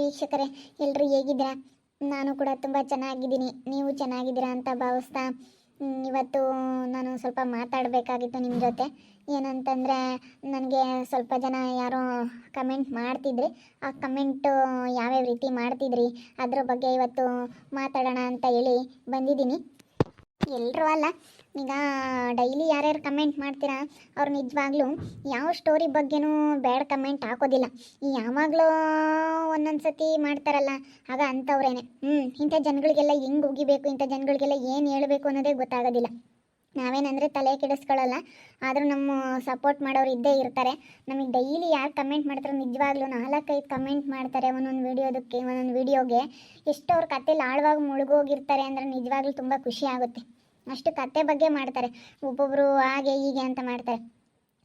ವೀಕ್ಷಕರೇ, ಎಲ್ಲರೂ ಹೇಗಿದ್ದೀರಾ? ನಾನು ಕೂಡ ತುಂಬ ಚೆನ್ನಾಗಿದ್ದೀನಿ. ನೀವು ಚೆನ್ನಾಗಿದ್ದೀರಾ ಅಂತ ಭಾವಿಸ್ತಾ ಇವತ್ತು ನಾನು ಸ್ವಲ್ಪ ಮಾತಾಡಬೇಕಾಗಿತ್ತು ನಿಮ್ಮ ಜೊತೆ. ಏನಂತಂದರೆ, ನನಗೆ ಸ್ವಲ್ಪ ಜನ ಯಾರೋ ಕಮೆಂಟ್ ಮಾಡ್ತಿದ್ರಿ. ಆ ಕಮೆಂಟು ಯಾವ್ಯಾವ ರೀತಿ ಮಾಡ್ತಿದ್ರಿ ಅದ್ರ ಬಗ್ಗೆ ಇವತ್ತು ಮಾತಾಡೋಣ ಅಂತ ಹೇಳಿ ಬಂದಿದ್ದೀನಿ. ಎಲ್ಲರೂ ಅಲ್ಲ, ಈಗ ಡೈಲಿ ಯಾರ್ಯಾರು ಕಮೆಂಟ್ ಮಾಡ್ತೀರಾ ಅವ್ರು ನಿಜವಾಗ್ಲೂ ಯಾವ ಸ್ಟೋರಿ ಬಗ್ಗೆನೂ ಬ್ಯಾಡ್ ಕಮೆಂಟ್ ಹಾಕೋದಿಲ್ಲ. ಯಾವಾಗಲೂ ಒಂದೊಂದು ಸತಿ ಮಾಡ್ತಾರಲ್ಲ, ಆಗ ಅಂಥವ್ರೇನೆ. ಇಂಥ ಜನಗಳಿಗೆಲ್ಲ ಹೆಂಗೆ ಉಗಿಬೇಕು, ಇಂಥ ಜನಗಳಿಗೆಲ್ಲ ಏನು ಹೇಳಬೇಕು ಅನ್ನೋದೇ ಗೊತ್ತಾಗೋದಿಲ್ಲ. ನಾವೇನಂದರೆ ತಲೆ ಕೆಡಿಸ್ಕೊಳ್ಳಲ್ಲ, ಆದರೂ ನಮ್ಮ ಸಪೋರ್ಟ್ ಮಾಡೋರು ಇದ್ದೇ ಇರ್ತಾರೆ. ನಮಗೆ ಡೈಲಿ ಯಾರು ಕಮೆಂಟ್ ಮಾಡ್ತಾರೆ, ನಿಜವಾಗ್ಲೂ 4-5 ಕಮೆಂಟ್ ಮಾಡ್ತಾರೆ ಒಂದೊಂದು ವಿಡಿಯೋಗೆ. ಎಷ್ಟು ಅವ್ರ ಕಥೆಲಿ ಆಳವಾಗಿ ಮುಳುಗೋಗಿರ್ತಾರೆ ಅಂದರೆ ನಿಜವಾಗ್ಲೂ ತುಂಬ ಖುಷಿ ಆಗುತ್ತೆ. ಅಷ್ಟು ಕತೆ ಬಗ್ಗೆ ಮಾಡ್ತಾರೆ, ಒಬ್ಬೊಬ್ಬರು ಹಾಗೆ ಹೀಗೆ ಅಂತ ಮಾಡ್ತಾರೆ.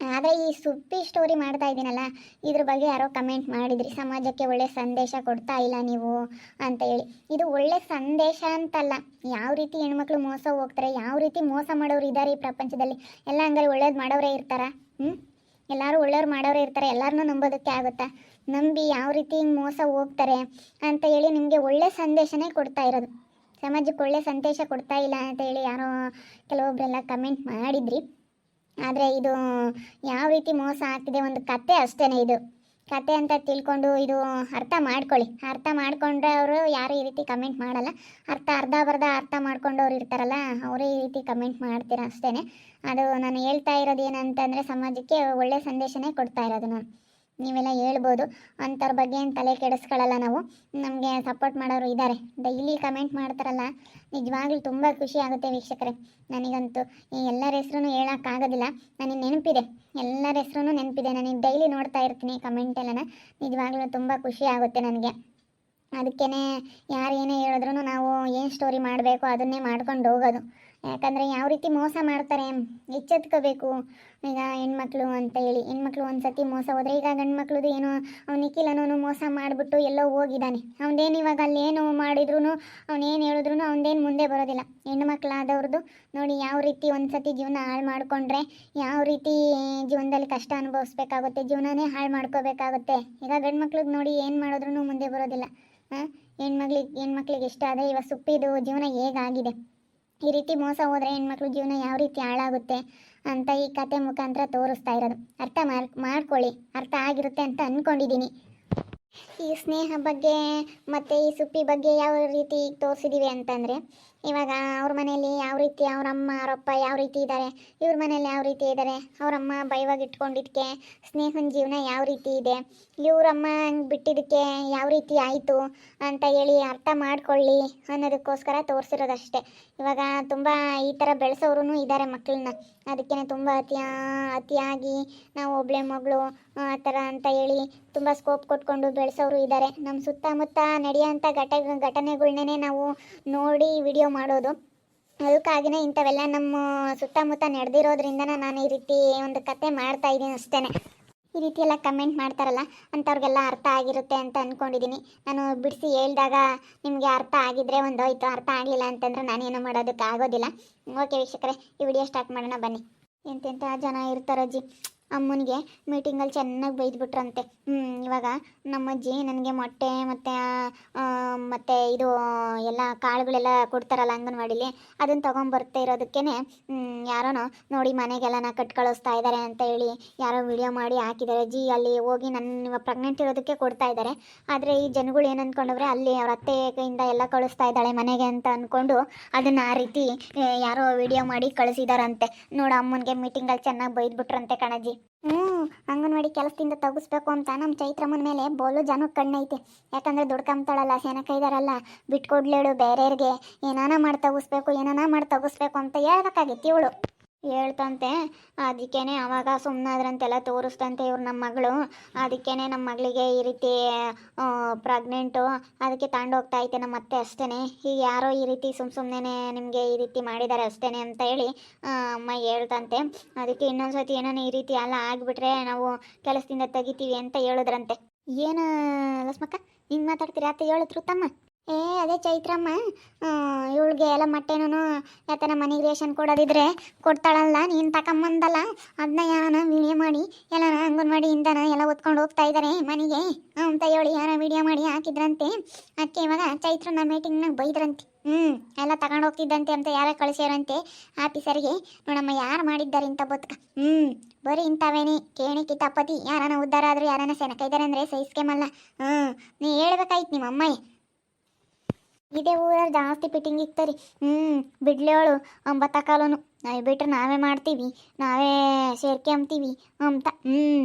ಆದರೆ ಈ ಸುಪ್ಪಿ ಸ್ಟೋರಿ ಮಾಡ್ತಾ ಇದ್ದೀನಲ್ಲ, ಇದ್ರ ಬಗ್ಗೆ ಯಾರೋ ಕಮೆಂಟ್ ಮಾಡಿದ್ರಿ, ಸಮಾಜಕ್ಕೆ ಒಳ್ಳೆ ಸಂದೇಶ ಕೊಡ್ತಾ ಇಲ್ಲ ನೀವು ಅಂತ ಹೇಳಿ. ಇದು ಒಳ್ಳೆ ಸಂದೇಶ ಅಂತಲ್ಲ. ಯಾವ ರೀತಿ ಹೆಣ್ಮಕ್ಳು ಮೋಸ ಹೋಗ್ತಾರೆ, ಯಾವ ರೀತಿ ಮೋಸ ಮಾಡೋರು ಇದ್ದಾರೆ ಈ ಪ್ರಪಂಚದಲ್ಲಿ. ಎಲ್ಲ ಹಂಗಾರೆ ಒಳ್ಳೇದು ಮಾಡೋರೇ ಇರ್ತಾರಾ? ಎಲ್ಲರೂ ಒಳ್ಳೆಯವ್ರು ಮಾಡೋರೇ ಇರ್ತಾರೆ. ಎಲ್ಲರನ್ನೂ ನಂಬೋದಕ್ಕೆ ಆಗುತ್ತಾ? ನಂಬಿ ಯಾವ ರೀತಿ ಮೋಸ ಹೋಗ್ತಾರೆ ಅಂತ ಹೇಳಿ ನಿಮಗೆ ಒಳ್ಳೆ ಸಂದೇಶನೇ ಕೊಡ್ತಾ ಇರೋದು. ಸಮಾಜಕ್ಕೆ ಒಳ್ಳೆ ಸಂದೇಶ ಕೊಡ್ತಾ ಇಲ್ಲ ಅಂತ ಹೇಳಿ ಯಾರೋ ಕೆಲವೊಬ್ಬರೆಲ್ಲ ಕಮೆಂಟ್ ಮಾಡಿದ್ರಿ. ಆದರೆ ಇದು ಯಾವ ರೀತಿ ಮೋಸ ಆಗ್ತಿದೆ, ಒಂದು ಕತೆ ಅಷ್ಟೇ. ಇದು ಕತೆ ಅಂತ ತಿಳ್ಕೊಂಡು ಇದು ಅರ್ಥ ಮಾಡ್ಕೊಳ್ಳಿ. ಅರ್ಥ ಮಾಡ್ಕೊಂಡ್ರೆ ಅವರು ಯಾರು ಈ ರೀತಿ ಕಮೆಂಟ್ ಮಾಡಲ್ಲ. ಅರ್ಧ ಬರ್ಧ ಅರ್ಥ ಮಾಡ್ಕೊಂಡವ್ರು ಇರ್ತಾರಲ್ಲ, ಅವರೇ ಈ ರೀತಿ ಕಮೆಂಟ್ ಮಾಡ್ತೀರ ಅಷ್ಟೇ. ಅದು ನಾನು ಹೇಳ್ತಾ ಇರೋದು ಏನಂತಂದರೆ, ಸಮಾಜಕ್ಕೆ ಒಳ್ಳೆ ಸಂದೇಶನೇ ಕೊಡ್ತಾ ಇರೋದು ನಾನು. ನೀವೆಲ್ಲ ಹೇಳ್ಬೋದು, ಅಂಥವ್ರ ಬಗ್ಗೆ ಏನು ತಲೆ ಕೆಡಿಸ್ಕೊಳ್ಳಲ್ಲ ನಾವು. ನಮಗೆ ಸಪೋರ್ಟ್ ಮಾಡೋರು ಇದ್ದಾರೆ, ಡೈಲಿ ಕಮೆಂಟ್ ಮಾಡ್ತಾರಲ್ಲ, ನಿಜವಾಗ್ಲೂ ತುಂಬ ಖುಷಿ ಆಗುತ್ತೆ ವೀಕ್ಷಕರೇ. ನನಗಂತೂ ಈ ಎಲ್ಲರ ಹೆಸ್ರೂ ಹೇಳೋಕ್ಕಾಗೋದಿಲ್ಲ. ನನಗೆ ನೆನಪಿದೆ, ಎಲ್ಲರ ಹೆಸ್ರೂ ನೆನಪಿದೆ. ನನಗೆ ಡೈಲಿ ನೋಡ್ತಾ ಇರ್ತೀನಿ ಕಮೆಂಟ್ ಎಲ್ಲ. ನಿಜವಾಗ್ಲೂ ತುಂಬ ಖುಷಿ ಆಗುತ್ತೆ ನನಗೆ. ಅದಕ್ಕೇ ಯಾರು ಏನೇ ಹೇಳಿದ್ರು ನಾವು ಏನು ಸ್ಟೋರಿ ಮಾಡಬೇಕು ಅದನ್ನೇ ಮಾಡ್ಕೊಂಡು ಹೋಗೋದು. ಯಾಕಂದರೆ ಯಾವ ರೀತಿ ಮೋಸ ಮಾಡ್ತಾರೆ ಎಚ್ಚೆತ್ಕೋಬೇಕು. ಈಗ ಹೆಣ್ಮಕ್ಳು ಅಂತ ಹೇಳಿ, ಹೆಣ್ಮಕ್ಳು ಒಂದು ಸತಿ ಮೋಸ ಹೋದರೆ, ಈಗ ಗಂಡು ಮಕ್ಳದು ಏನೋ ನಿಖಿಲ್ ಅನ್ನೋನು ಮೋಸ ಮಾಡಿಬಿಟ್ಟು ಎಲ್ಲೋ ಹೋಗಿದ್ದಾನೆ. ಅವನದೇನು ಇವಾಗ ಅಲ್ಲೇನು ಮಾಡಿದ್ರು, ಅವನೇನು ಹೇಳಿದ್ರು ಅವನದೇನು ಮುಂದೆ ಬರೋದಿಲ್ಲ. ಹೆಣ್ಣು ಮಕ್ಕಳಾದವ್ರದ್ದು ನೋಡಿ ಯಾವ ರೀತಿ ಒಂದು ಸತಿ ಜೀವನ ಹಾಳು ಮಾಡಿಕೊಂಡ್ರೆ ಯಾವ ರೀತಿ ಜೀವನದಲ್ಲಿ ಕಷ್ಟ ಅನುಭವಿಸ್ಬೇಕಾಗುತ್ತೆ, ಜೀವನನೇ ಹಾಳು ಮಾಡ್ಕೋಬೇಕಾಗುತ್ತೆ. ಈಗ ಗಂಡು ಮಕ್ಳಿಗೆ ನೋಡಿ ಏನು ಮಾಡಿದ್ರು ಮುಂದೆ ಬರೋದಿಲ್ಲ. ಹೆಣ್ಮಕ್ಳಿಗೆ ಇಷ್ಟ ಆದರೆ ಇವಾಗ ಸುಪ್ಪಿದು ಜೀವನ ಹೇಗಾಗಿದೆ, ಈ ರೀತಿ ಮೋಸ ಹೋದರೆ ಹೆಣ್ಮಕ್ಳು ಜೀವನ ಯಾವ ರೀತಿ ಹಾಳಾಗುತ್ತೆ ಅಂತ ಈ ಕತೆ ಮುಖಾಂತರ ತೋರಿಸ್ತಾ ಇರೋದು. ಅರ್ಥ ಮಾಡ್ಕೊಳ್ಳಿ, ಅರ್ಥ ಆಗಿರುತ್ತೆ ಅಂತ ಅಂದ್ಕೊಂಡಿದ್ದೀನಿ. ಈ ಸ್ನೇಹ ಬಗ್ಗೆ ಮತ್ತು ಈ ಸುಪ್ಪಿ ಬಗ್ಗೆ ಯಾವ ರೀತಿ ತೋರಿಸಿದ್ದೀವಿ ಅಂತಂದರೆ, ಇವಾಗ ಅವ್ರ ಮನೆಯಲ್ಲಿ ಯಾವ ರೀತಿ ಅವರಮ್ಮ ಅವರಪ್ಪ ಯಾವ ರೀತಿ ಇದ್ದಾರೆ, ಇವ್ರ ಮನೇಲಿ ಯಾವ ರೀತಿ ಇದ್ದಾರೆ, ಅವರಮ್ಮ ಬೈವಾಗಿ ಇಟ್ಕೊಂಡಿದ್ದಕ್ಕೆ ಸ್ನೇಹನ ಜೀವನ ಯಾವ ರೀತಿ ಇದೆ, ಇವರಮ್ಮ ಹಂಗೆ ಬಿಟ್ಟಿದ್ದಕ್ಕೆ ಯಾವ ರೀತಿ ಆಯಿತು ಅಂತ ಹೇಳಿ ಅರ್ಥ ಮಾಡ್ಕೊಳ್ಳಿ ಅನ್ನೋದಕ್ಕೋಸ್ಕರ ತೋರಿಸಿರೋದಷ್ಟೇ. ಇವಾಗ ತುಂಬ ಈ ಥರ ಬೆಳೆಸೋರು ಇದ್ದಾರೆ ಮಕ್ಕಳನ್ನ. ಅದಕ್ಕೇ ತುಂಬ ಅತಿಯಾಗಿ ನಾವು ಒಬ್ಬಳೆ ಮಗಳು ಆ ಥರ ಅಂತ ಹೇಳಿ ತುಂಬ ಸ್ಕೋಪ್ ಕೊಟ್ಕೊಂಡು ಬೆಳೆಸೋರು ಇದ್ದಾರೆ. ನಮ್ಮ ಸುತ್ತಮುತ್ತ ನಡೆಯೋಂಥ ಘಟನೆಗಳ್ನೇ ನಾವು ನೋಡಿ ವಿಡಿಯೋ ಮಾಡೋದು. ಅದಕ್ಕಾಗಿಯೇ ಇಂಥವೆಲ್ಲ ನಮ್ಮ ಸುತ್ತಮುತ್ತ ನಡೆದಿರೋದ್ರಿಂದ ನಾನು ಈ ರೀತಿ ಒಂದು ಕತೆ ಮಾಡ್ತಾ ಇದ್ದೀನಿ ಅಷ್ಟೇ. ಈ ರೀತಿ ಎಲ್ಲ ಕಮೆಂಟ್ ಮಾಡ್ತಾರಲ್ಲ ಅಂಥವ್ರಿಗೆಲ್ಲ ಅರ್ಥ ಆಗಿರುತ್ತೆ ಅಂತ ಅಂದ್ಕೊಂಡಿದ್ದೀನಿ. ನಾನು ಬಿಡಿಸಿ ಹೇಳಿದಾಗ ನಿಮಗೆ ಅರ್ಥ ಆಗಿದ್ರೆ ಒಂದೋಯ್ತು, ಅರ್ಥ ಆಗಲಿಲ್ಲ ಅಂತಂದ್ರೆ ನಾನೇನು ಮಾಡೋದಕ್ಕೆ ಆಗೋದಿಲ್ಲ. ಓಕೆ ವೀಕ್ಷಕರೇ, ಈ ವಿಡಿಯೋ ಸ್ಟಾರ್ಟ್ ಮಾಡೋಣ ಬನ್ನಿ. ಎಂತೆಂಥ ಜನ ಇರ್ತಾರಜ್ಜಿ, ಅಮ್ಮನಿಗೆ ಮೀಟಿಂಗಲ್ಲಿ ಚೆನ್ನಾಗಿ ಬೈದ್ಬಿಟ್ರಂತೆ. ಇವಾಗ ನಮ್ಮಜ್ಜಿ ನನಗೆ ಮೊಟ್ಟೆ ಮತ್ತು ಇದು ಎಲ್ಲ ಕಾಳುಗಳೆಲ್ಲ ಕೊಡ್ತಾರಲ್ಲ ಅಂಗನವಾಡಿಲಿ, ಅದನ್ನು ತೊಗೊಂಬರ್ತಾ ಇರೋದಕ್ಕೇ ಯಾರೋ ನೋಡಿ ಮನೆಗೆಲ್ಲ ಕಟ್ ಕಳಿಸ್ತಾ ಇದ್ದಾರೆ ಅಂತ ಹೇಳಿ ಯಾರೋ ವಿಡಿಯೋ ಮಾಡಿ ಹಾಕಿದ್ದಾರೆ. ಅಜ್ಜಿ ಅಲ್ಲಿ ಹೋಗಿ ನನ್ನ ಪ್ರೆಗ್ನೆಂಟ್ ಇರೋದಕ್ಕೆ ಕೊಡ್ತಾ ಇದ್ದಾರೆ. ಆದರೆ ಈ ಜನಗಳು ಏನು ಅಂದ್ಕೊಂಡವ್ರೆ, ಅಲ್ಲಿ ಅವ್ರ ಅತ್ತೆಯಿಂದ ಎಲ್ಲ ಕಳಿಸ್ತಾ ಇದ್ದಾಳೆ ಮನೆಗೆ ಅಂತ ಅಂದ್ಕೊಂಡು ಅದನ್ನು ಆ ರೀತಿ ಯಾರೋ ವಿಡಿಯೋ ಮಾಡಿ ಕಳಿಸಿದಾರಂತೆ. ನೋಡು, ಅಮ್ಮನಿಗೆ ಮೀಟಿಂಗಲ್ಲಿ ಚೆನ್ನಾಗಿ ಬೈದ್ಬಿಟ್ರಂತೆ ಕಣಜ್ಜಿ. ಅಂಗನವಾಡಿ ಕೆಲಸದಿಂದ ತಗಿಸ್ಬೇಕು ಅಂತ ನಮ್ಮ ಚೈತ್ರಮ್ಮನ ಮೇಲೆ ಬೋಲು ಜನಕ್ಕೆ ಕಣ್ಣೈತೆ. ಯಾಕಂದರೆ ದುಡ್ಕೊಂತಾಳಲ್ಲ, ಸೆನಕೈದಾರಲ್ಲ, ಬಿಟ್ಕೊಡ್ಲೇಳು ಬೇರೆಯವ್ರಿಗೆ ಏನಾನ ಮಾಡಿ ತಗಿಸ್ಬೇಕು ಅಂತ ಹೇಳ್ಬೇಕಾಗಿತ್ತು ಇವಳು. ಹೇಳ್ತಂತೆ, ಅದಕ್ಕೇ ಅವಾಗ ಸುಮ್ಮನಾದ್ರಂತೆಲ್ಲ ತೋರಿಸ್ತಂತೆ ಇವ್ರು ನಮ್ಮ ಮಗಳು. ಅದಕ್ಕೇ ನಮ್ಮ ಮಗಳಿಗೆ ಈ ರೀತಿ ಪ್ರೆಗ್ನೆಂಟು, ಅದಕ್ಕೆ ತಗೊಂಡೋಗ್ತಾ ಐತೆ ನಮ್ಮ ಅತ್ತೆ ಅಷ್ಟೇ. ಈಗ ಯಾರೋ ಈ ರೀತಿ ಸುಮ್ಮನೆ ನಿಮಗೆ ಈ ರೀತಿ ಮಾಡಿದ್ದಾರೆ ಅಷ್ಟೇ ಅಂತ ಹೇಳಿ ಅಮ್ಮ ಹೇಳ್ತಂತೆ. ಅದಕ್ಕೆ ಇನ್ನೊಂದು ಸತಿ ಏನೋ ಈ ರೀತಿ ಎಲ್ಲ ಆಗಿಬಿಟ್ರೆ ನಾವು ಕೆಲಸದಿಂದ ತೆಗಿತೀವಿ ಅಂತ ಹೇಳಿದ್ರಂತೆ. ಏನು ಲಕ್ಷ್ಮಕ್ಕ ಹಿಂಗೆ ಮಾತಾಡ್ತೀರಿ ಅಂತ ಹೇಳಿದ್ರು ತಮ್ಮ? ಅದೇ ಚೈತ್ರಮ್ಮ, ಇವಳಿಗೆ ಎಲ್ಲ ಮೊಟ್ಟೆನೂ ಯಾತನ ಮನೆಗೆ ರೇಷನ್ ಕೊಡೋದಿದ್ರೆ ಕೊಡ್ತಾಳಲ್ಲ, ನೀನು ತಗೊಂಬಂದಲ್ಲ ಅದನ್ನ ಯಾರನ ವಿಡಿಯೋ ಮಾಡಿ ಎಲ್ಲ ಅಂಗನವಾಡಿಯಿಂದನ ಎಲ್ಲ ಹೊತ್ಕೊಂಡು ಹೋಗ್ತಾ ಇದ್ದಾರೆ ಮನೆಗೆ ಅಂತ ಹೇಳಿ ಯಾರ ವಿಡಿಯೋ ಮಾಡಿ ಹಾಕಿದ್ರಂತೆ. ಅದಕ್ಕೆ ಇವಾಗ ಚೈತ್ರನ ಮೀಟಿಂಗ್ನಾಗ ಬೈದ್ರಂತೆ. ಎಲ್ಲ ತಗೊಂಡು ಹೋಗ್ತಿದ್ದಂತೆ ಅಂತ ಯಾರೇ ಕಳಿಸ್ಯಾರಂತೆ ಆಫೀಸರ್ಗೆ. ನೋಡಮ್ಮ ಯಾರು ಮಾಡಿದ್ದಾರೆ ಇಂಥ ಬದುಕ. ಬರೀ ಇಂಥವೇನಿ ಕೇಣಿ ಕಿತಾಪತಿ ಯಾರನ ಉದ್ಧಾರ ಆದರೂ ಯಾರನ ಸೆನಕೈದಾರೆ ಅಂದರೆ ಸಹಿಸ್ಕೆಮಲ್ಲ. ನೀ ಹೇಳ್ಬೇಕಾಯ್ತು ನಿಮ್ಮ ಅಮ್ಮಯ್ಯ. ಇದೇ ಊರಲ್ಲಿ ಜಾಸ್ತಿ ಫಿಟ್ಟಿಂಗ್ ಇಕ್ತರಿ. ಬಿಡ್ಲೇಳು ಒಂಬತ್ತ ಕಾಲನು ನಾವು ಬಿಟ್ರೆ ನಾವೇ ಮಾಡ್ತೀವಿ, ನಾವೇ ಸೇರ್ಕೊಂತೀವಿ ಅಂತ.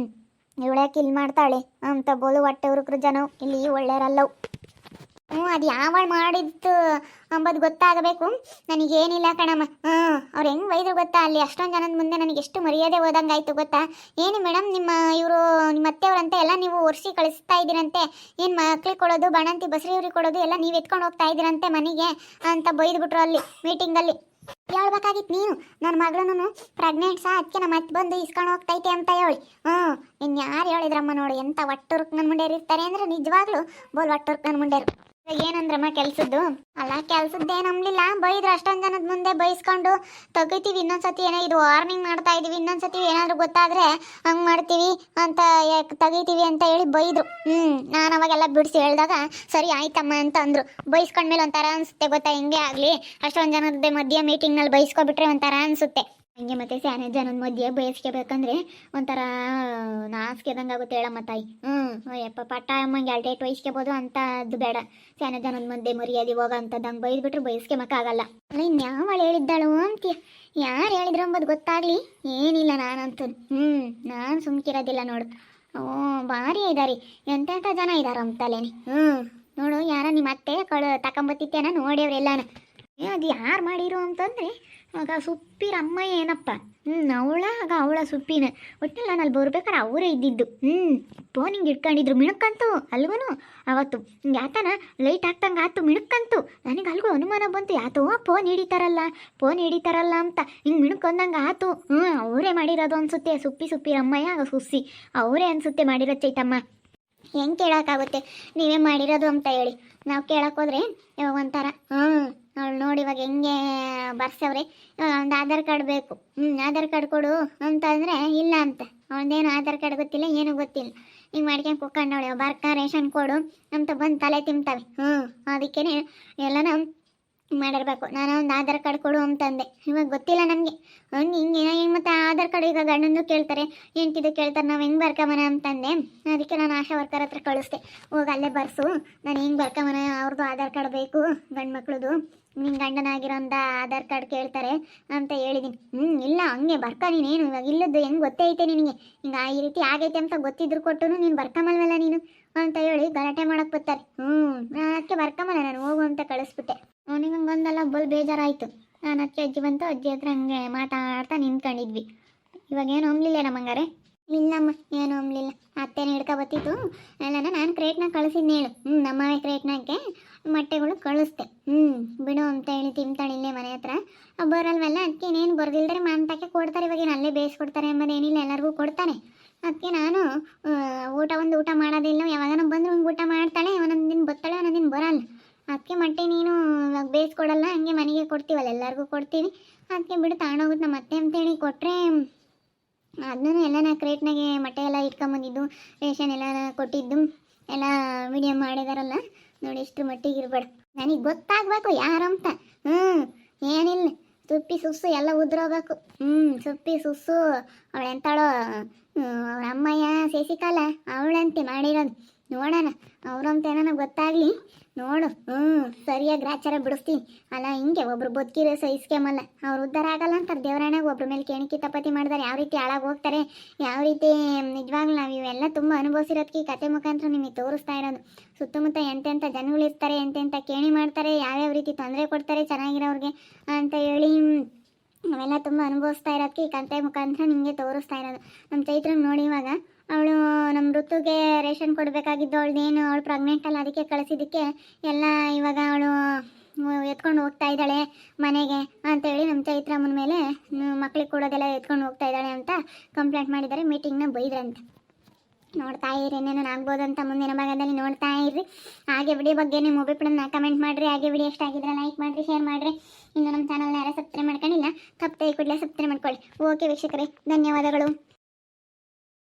ಇವಳೆ ಕಿಲ್ ಮಾಡ್ತಾಳೆ ಅಂತ ಬೋಲು ಹೊಟ್ಟೆ ಹುರುಕ್ರು ಜನ ಇಲ್ಲಿ ಒಳ್ಳೆಯರಲ್ಲವು. ಅದು ಯಾವಳು ಮಾಡಿದ್ದು ಅಂಬದು ಗೊತ್ತಾಗಬೇಕು. ನನಗೇನಿಲ್ಲ ಕಣಮ್ಮ. ಅವ್ರು ಹೆಂಗೆ ಬೈದ್ರು ಗೊತ್ತಾ, ಅಲ್ಲಿ ಅಷ್ಟೊಂದು ಜನದ ಮುಂದೆ ನನಗೆ ಎಷ್ಟು ಮರ್ಯಾದೆ ಹೋದಂಗಾಯ್ತು ಗೊತ್ತಾ. ಏನು ಮೇಡಮ್ ನಿಮ್ಮ ಇವರು ನಿಮ್ಮ ಅತ್ತೆಯವರಂತೆ ಎಲ್ಲ ನೀವು ಒರೆಸಿ ಕಳಿಸ್ತಾ ಇದ್ದೀರಂತೆ, ಏನು ಮಕ್ಳಿಗೆ ಕೊಡೋದು ಬಾಣಂತಿ ಬಸ್ರಿ ಇವ್ರಿಗೆ ಕೊಡೋದು ಎಲ್ಲ ನೀವು ಎತ್ಕೊಂಡು ಹೋಗ್ತಾ ಇದ್ದೀರಂತೆ ಮನೆಗೆ ಅಂತ ಬೈದ್ಬಿಟ್ರು ಅಲ್ಲಿ ಮೀಟಿಂಗಲ್ಲಿ. ಹೇಳ್ಬೇಕಾಗಿತ್ತು ನೀನು ನನ್ನ ಮಗಳೂ ಪ್ರೆಗ್ನೆಂಟ್ ಸಹ ಅದಕ್ಕೆ ನಮ್ಮ ಅತ್ತೆ ಬಂದು ಇಸ್ಕೊಂಡು ಹೋಗ್ತೈತೆ ಅಂತ ಹೇಳಿ. ಇನ್ನು ಯಾರು ಹೇಳಿದ್ರಮ್ಮ ನೋಡಿ, ಎಂಥ ಒಟ್ಟುರ್ಕ್ ನನ್ನ ಮುಂಡೇರು ಇರ್ತಾರೆ ಅಂದರೆ ನಿಜವಾಗ್ಲೂ ಬೋಲ್ ಒಟ್ಟುರ್ಕ್ ನನ್ನ ಮುಂಡೇರು. ಏನಂದ್ರಮ್ಮ ಕೆಲ್ಸದ್ದು ಅಲ್ಲ, ಕೆಲ್ಸದ್ದೇನು ಅಂಬ್ಲಿಲ್ಲ, ಬೈದ್ರು ಅಷ್ಟೊಂದು ಜನದ ಮುಂದೆ ಬೈಸ್ಕೊಂಡು ತೆಗಿತೀವಿ. ಇನ್ನೊಂದ್ಸತಿ ಏನೋ ಇದು ವಾರ್ನಿಂಗ್ ಮಾಡ್ತಾ ಇದೀವಿ, ಇನ್ನೊಂದ್ಸತಿ ಏನಾದ್ರು ಗೊತ್ತಾದ್ರೆ ಹಂಗೆ ಮಾಡ್ತೀವಿ ಅಂತ ತೆಗಿತೀವಿ ಅಂತ ಹೇಳಿ ಬೈದ್ರು. ನಾನು ಅವಾಗೆಲ್ಲ ಬಿಡಿಸಿ ಹೇಳಿದಾಗ ಸರಿ ಆಯ್ತಮ್ಮ ಅಂತ ಅಂದ್ರು. ಬೈಸ್ಕೊಂಡ್ಮೇಲೆ ಒಂಥರ ಅನ್ಸುತ್ತೆ ಗೊತ್ತಾ, ಹಿಂಗೆ ಆಗಲಿ ಅಷ್ಟೊಂದು ಜನದ ಮಧ್ಯೆ ಮೀಟಿಂಗ್ನಲ್ಲಿ ಬೈಸ್ಕೊಬಿಟ್ರೆ ಒಂಥರ ಅನ್ಸುತ್ತೆ. ಹಂಗೆ ಮತ್ತೆ ಸ್ಯಾನೆ ಜನದ ಮಧ್ಯೆ ಬಯಸ್ಕೋಬೇಕಂದ್ರೆ ಒಂಥರ ನಾಸ್ಕೆದಂಗೆ ಆಗುತ್ತೆ ಹೇಳಮ್ಮ ತಾಯಿ. ಯಪ್ಪ ಪಟ್ಟ ಅಮ್ಮಂಗೆ ಅಲ್ಟೇಟ್ ವಹಿಸ್ಕೋಬೋದು ಅಂತ ಅದು ಬೇಡ. ಸ್ಯಾನೆ ಜನದ ಮಧ್ಯೆ ಮರ್ಯಾದೆ ಹೋಗ ಅಂತದ್ದು ಹಂಗೆ ಬೈದ್ಬಿಟ್ರೆ ಬಯಸ್ಕೊಮಕ್ಕಾಗಲ್ಲ. ಅಲ್ಲ ಇನ್ಯಾವಳು ಹೇಳಿದ್ದಾಳು ಅಂತೀಯ, ಯಾರು ಹೇಳಿದ್ರು ಅಂಬದು ಗೊತ್ತಾಗ್ಲಿ ಏನಿಲ್ಲ. ನಾನಂತೂ ನಾನು ಸುಮ್ಕಿರೋದಿಲ್ಲ ನೋಡು. ಭಾರಿ ಇದಾರಿ, ಎಂತೆಂಥ ಜನ ಇದಾರ ಅಂತಲೇನೆ. ನೋಡು ಯಾರ ನಿಮ್ಮ ಅತ್ತೆ ತಕೊಂಬತ್ತಿತ್ತೇನ ನೋಡ್ಯವ್ರೆಲ್ಲಾನ. ಅದು ಯಾರು ಮಾಡಿರು ಅಂತಂದರೆ ಆಗ ಸುಪ್ಪಿರ ಅಮ್ಮ ಏನಪ್ಪ. ಅವಳ ಸುಪ್ಪಿನ ಒಟ್ಟಿನಲ್ಲಿ ನಾನು ಅಲ್ಲಿ ಬರ್ಬೇಕಾರೆ ಅವರೇ ಇದ್ದಿದ್ದು. ಫೋನ್ ಹಿಂಗೆ ಇಟ್ಕೊಂಡಿದ್ರು ಮಿಣಕ್ಕಂತು ಅಲ್ಗೂ ಅವತ್ತು ಯಾತನ ಲೈಟ್ ಹಾಕ್ತಂಗೆ ಆಯ್ತು ಮಿಣಕ್ಕಂತು. ನನಗೆ ಅಲ್ಗೂ ಅನುಮಾನ ಬಂತು, ಯಾತೋ ಫೋನ್ ಹಿಡಿತಾರಲ್ಲ ಅಂತ ಹಿಂಗೆ ಮಿಣಕ್ಕೊಂದಂಗೆ ಆಯ್ತು. ಅವರೇ ಮಾಡಿರೋದು ಅನಿಸುತ್ತೆ, ಸುಪ್ಪಿರಮ್ಮಯ್ಯ ಆಗ ಸುಸ್ಸಿ ಅವರೇ ಅನಿಸುತ್ತೆ ಮಾಡಿರೋ ಚೈತಮ್ಮ. ಹೆಂಗೆ ಕೇಳೋಕ್ಕಾಗುತ್ತೆ ನೀವೇ ಮಾಡಿರೋದು ಅಂತ ಹೇಳಿ. ನಾವು ಕೇಳೋಕ್ಕೋದ್ರೆ ಇವಾಗ ಒಂಥರ ಅವಳು ನೋಡಿ ಇವಾಗ ಹೆಂಗೆ ಬರ್ಸವ್ರೆ, ಒಂದು ಆಧಾರ್ ಕಾರ್ಡ್ ಬೇಕು, ಆಧಾರ್ ಕಾರ್ಡ್ ಕೊಡು ಅಂತ ಅಂದರೆ ಇಲ್ಲ ಅಂತ. ಅವಳದೇನು ಆಧಾರ್ ಕಾರ್ಡ್ ಗೊತ್ತಿಲ್ಲ, ಏನೂ ಗೊತ್ತಿಲ್ಲ. ಹಿಂಗೆ ಮಾಡ್ಕೊಂಡು ಕುಕ್ಕಂಡವಳೆ ಬರ್ಕ ರೇಷನ್ ಕೊಡು ಅಂತ ಬಂದು ತಲೆ ತಿಂತಾವೆ. ಅದಕ್ಕೇ ಎಲ್ಲನ ಮಾಡಿರ್ಬೇಕು. ನಾನು ಒಂದು ಆಧಾರ್ ಕಾರ್ಡ್ ಕೊಡು ಅಂತಂದೆ. ಇವಾಗ ಗೊತ್ತಿಲ್ಲ ನಮಗೆ ಹಿಂಗೆ ಮತ್ತು ಆಧಾರ್ ಕಾರ್ಡ್ ಈಗ ಗಂಡಂದು ಕೇಳ್ತಾರೆ, ಹೆಂಡ್ತಿದ್ದು ಕೇಳ್ತಾರೆ, ನಾವು ಹೆಂಗೆ ಬರ್ಕೊಂಬನ ಅಂತಂದೆ. ಅದಕ್ಕೆ ನಾನು ಆಶಾ ವರ್ಕರ್ ಹತ್ರ ಕಳಿಸ್ದೆ, ಹೋಗಿ ಅಲ್ಲೇ ಬರ್ಸು, ನಾನು ಹೆಂಗೆ ಬರ್ಕೊಂಬನ, ಅವ್ರದ್ದು ಆಧಾರ್ ಕಾರ್ಡ್ ಬೇಕು ಗಂಡು ಮಕ್ಳದು, ನಿನ್ನ ಗಂಡನಾಗಿರೋಂಥ ಆಧಾರ್ ಕಾರ್ಡ್ ಕೇಳ್ತಾರೆ ಅಂತ ಹೇಳಿದ್ದೀನಿ. ಇಲ್ಲ ಹಂಗೆ ಬರ್ಕ ನೀನೇನು ಇವಾಗ ಇಲ್ಲದ್ದು ಹೆಂಗೆ ಗೊತ್ತೇ ಐತೆ ನಿನಗೆ, ಹಿಂಗೆ ಈ ರೀತಿ ಆಗೈತೆ ಅಂತ ಗೊತ್ತಿದ್ರು ಕೊಟ್ಟು ನೀನು ಬರ್ಕೊಂಬಲ್ವಲ್ಲ ನೀನು ಅಂತ ಹೇಳಿ ಗಲಾಟೆ ಮಾಡಕ್ಕೆ ಬರ್ತಾರೆ. ನಾನು ಅದಕ್ಕೆ ಬರ್ಕೊಂಬಲ್ಲ, ನಾನು ಹೋಗು ಅಂತ ಕಳಿಸ್ಬಿಟ್ಟೆ. ಅವನಿಗೆ ಹಂಗೆ ಒಂದಲ್ಲ ಬಲ್ ಬೇಜಾರಾಯಿತು. ನಾನು ಅದಕ್ಕೆ ಅಜ್ಜಿ ಬಂತು, ಅಜ್ಜಿ ಹತ್ರ ಹಂಗೆ ಮಾತಾಡ್ತಾ ನಿಂತ್ಕೊಂಡಿದ್ವಿ. ಇವಾಗ ಏನು ಅಂಬ್ಲಿಲ್ಲ ನಮ್ಮಂಗಾರೆ. ಇಲ್ಲಮ್ಮ ಏನು ಅಂಬ್ಲಿಲ್ಲ, ಅತ್ತೇನೆ ಹಿಡ್ಕೊ ಬತ್ತಿತ್ತು ಎಲ್ಲನ ನಾನು ಕ್ರೇಟ್ನ ಕಳಿಸಿದ್ನಿ ಹೇಳು. ನಮ್ಮವೇ ಕ್ರೇಟ್ನಾಗೆ ಮೊಟ್ಟೆಗಳು ಕಳಿಸ್ದೆ. ಬಿಡು ಅಂತ ಹೇಳಿ ತಿಂತಾಳೆ ಇಲ್ಲೇ ಮನೆ ಹತ್ರ ಬರಲ್ವಲ್ಲ. ಅದಕ್ಕೆ ಇನ್ನೇನು ಬರೆದಿಲ್ದರೆ ಮಾಂತಕ್ಕೆ ಕೊಡ್ತಾರೆ, ಇವಾಗೇನು ಅಲ್ಲೇ ಬೇಯಿಸ್ಕೊಡ್ತಾರೆ ಎಂಬುದೇನಿಲ್ಲ, ಎಲ್ಲರಿಗೂ ಕೊಡ್ತಾನೆ. ಅದಕ್ಕೆ ನಾನು ಊಟ ಮಾಡೋದಿಲ್ಲ, ಯಾವಾಗನ ಬಂದರೂ ಹಿಂಗೆ ಊಟ ಮಾಡ್ತಾಳೆ, ಒಂದೊಂದು ದಿನ ಬರ್ತಾಳೆ ಒಂದೊಂದು ದಿನ ಬರಲ್ಲ. ಅದಕ್ಕೆ ಮೊಟ್ಟೆ ನೀನು ಇವಾಗ ಬೇಯಿಸ್ಕೊಡಲ್ಲ, ಹಂಗೆ ಮನೆಗೆ ಕೊಡ್ತೀವಲ್ಲ ಎಲ್ಲರಿಗೂ ಕೊಡ್ತೀವಿ. ಅದಕ್ಕೆ ಬಿಡು ತಗೊಂಡೋಗುತ್ತೆ ನಮ್ಮ ಅತ್ತೆ ಅಂತೇಳಿ ಕೊಟ್ಟರೆ ಅದನ್ನೂ ಎಲ್ಲ ಕ್ರೇಟ್ನಾಗೆ ಮೊಟ್ಟೆ ಎಲ್ಲ ಇಟ್ಕೊಂಬಂದಿದ್ದು ರೇಷನ್ ಎಲ್ಲ ಕೊಟ್ಟಿದ್ದು ಎಲ್ಲ ವಿಡಿಯೋ ಮಾಡಿದಾರಲ್ಲ ನೋಡಿ. ಎಷ್ಟು ಮಟ್ಟಿಗೆ ಇರಬೇಡ, ನನಗೆ ಗೊತ್ತಾಗಬೇಕು ಯಾರಂತ. ಏನಿಲ್ಲ, ಸುಪ್ಪಿ ಸುಸ್ಸು ಎಲ್ಲ ಉದ್ರೋಗ್ಬೇಕು. ಸುಪ್ಪಿ ಸುಸ್ಸು ಅವಳೆಂತಾಳೋ ಅವ್ರ ಅಮ್ಮಯ್ಯ ಶಶಿಕಾಲ ಅವಳಂತೆ ಮಾಡಿರೋದು. ನೋಡೋಣ ಅವ್ರಂತ ಏನೋ ಗೊತ್ತಾಗಲಿ ನೋಡು. ಸರಿಯಾಗಿ ಗ್ರಾಚಾರ ಬಿಡಿಸ್ತೀನಿ. ಅಲ್ಲ ಹಿಂಗೆ ಒಬ್ರು ಬದುಕಿರೋ ಸಹಿಸ್ಕೆಮಲ್ಲ, ಅವ್ರು ಉದ್ಧಾರ ಆಗಲ್ಲ ಅಂತಾರೆ ದೇವರಾಣಾಗ. ಒಬ್ರ ಮೇಲೆ ಕೆಣಕಿ ತಪ್ಪತಿ ಮಾಡಿದಾರೆ, ಯಾವ ರೀತಿ ಹಾಳಾಗಿ ಹೋಗ್ತಾರೆ, ಯಾವ ರೀತಿ ನಿಜವಾಗ್ಲೂ ನಾವು ಇವೆಲ್ಲ ತುಂಬ ಅನುಭವಿಸಿರೋದಕ್ಕೆ ಈ ಕತೆ ಮುಖಾಂತರ ನಿಮಗೆ ತೋರಿಸ್ತಾ ಇರೋದು. ಸುತ್ತಮುತ್ತ ಎಂತೆಂಥ ಜನಗಳಿರ್ತಾರೆ, ಎಂತೆಂಥ ಕೇಣಿ ಮಾಡ್ತಾರೆ, ಯಾವ್ಯಾವ ರೀತಿ ತೊಂದರೆ ಕೊಡ್ತಾರೆ ಚೆನ್ನಾಗಿರೋರಿಗೆ ಅಂತ ಹೇಳಿ ಅವೆಲ್ಲ ತುಂಬ ಅನುಭವಿಸ್ತಾ ಇರೋದಕ್ಕೆ ಈ ಕತೆ ಮುಖಾಂತರ ನಿಮಗೆ ತೋರಿಸ್ತಾ ಇರೋದು. ನಮ್ಮ ಚೈತ್ರಂಗೆ ನೋಡಿ ಇವಾಗ ಅವಳು ನಮ್ಮ ಋತುಗೆ ರೇಷನ್ ಕೊಡಬೇಕಾಗಿದ್ದು ಅವಳದೇನು ಅವಳು ಪ್ರೆಗ್ನೆಂಟ್ ಅಲ್ಲ, ಅದಕ್ಕೆ ಕಳಿಸಿದ್ದಕ್ಕೆ ಎಲ್ಲ ಇವಾಗ ಅವಳು ಎತ್ಕೊಂಡು ಹೋಗ್ತಾ ಇದ್ದಾಳೆ ಮನೆಗೆ ಅಂತೇಳಿ ನಮ್ಮ ಚೈತ್ರಮ್ಮನ ಮೇಲೆ ಮಕ್ಳಿಗೆ ಕೊಡೋದೆಲ್ಲ ಎತ್ಕೊಂಡು ಹೋಗ್ತಾ ಇದ್ದಾಳೆ ಅಂತ ಕಂಪ್ಲೇಂಟ್ ಮಾಡಿದ್ದಾರೆ. ಮೀಟಿಂಗ್ನ ಬೈದ್ರಂತೆ. ನೋಡ್ತಾ ಇರಿ ಏನೇನು ಆಗ್ಬೋದು ಅಂತ ಮುಂದಿನ ಭಾಗದಲ್ಲಿ ನೋಡ್ತಾ ಇರ್ರಿ. ಹಾಗೆ ವಿಡಿಯೋ ಬಗ್ಗೆ ನಿಮ್ಮ ಒಪಿನಿಯನ್ನ ಕಮೆಂಟ್ ಮಾಡಿರಿ. ಹಾಗೆ ವಿಡಿಯೋ ಇಷ್ಟ ಆಗಿದ್ರೆ ಲೈಕ್ ಮಾಡಿರಿ, ಶೇರ್ ಮಾಡಿರಿ. ಇನ್ನು ನಮ್ಮ ಚಾನಲ್ನ ಯಾರು ಸಬ್ಸ್ಕ್ರೈಬ್ ಮಾಡ್ಕೊಂಡಿಲ್ಲ ತಪ್ಪದೆ ಕೂಡಲೇ ಸಬ್ಸ್ಕ್ರೈಬ್ ಮಾಡ್ಕೊಳ್ಳಿ. ಓಕೆ ವೀಕ್ಷಕರೇ, ಧನ್ಯವಾದಗಳು.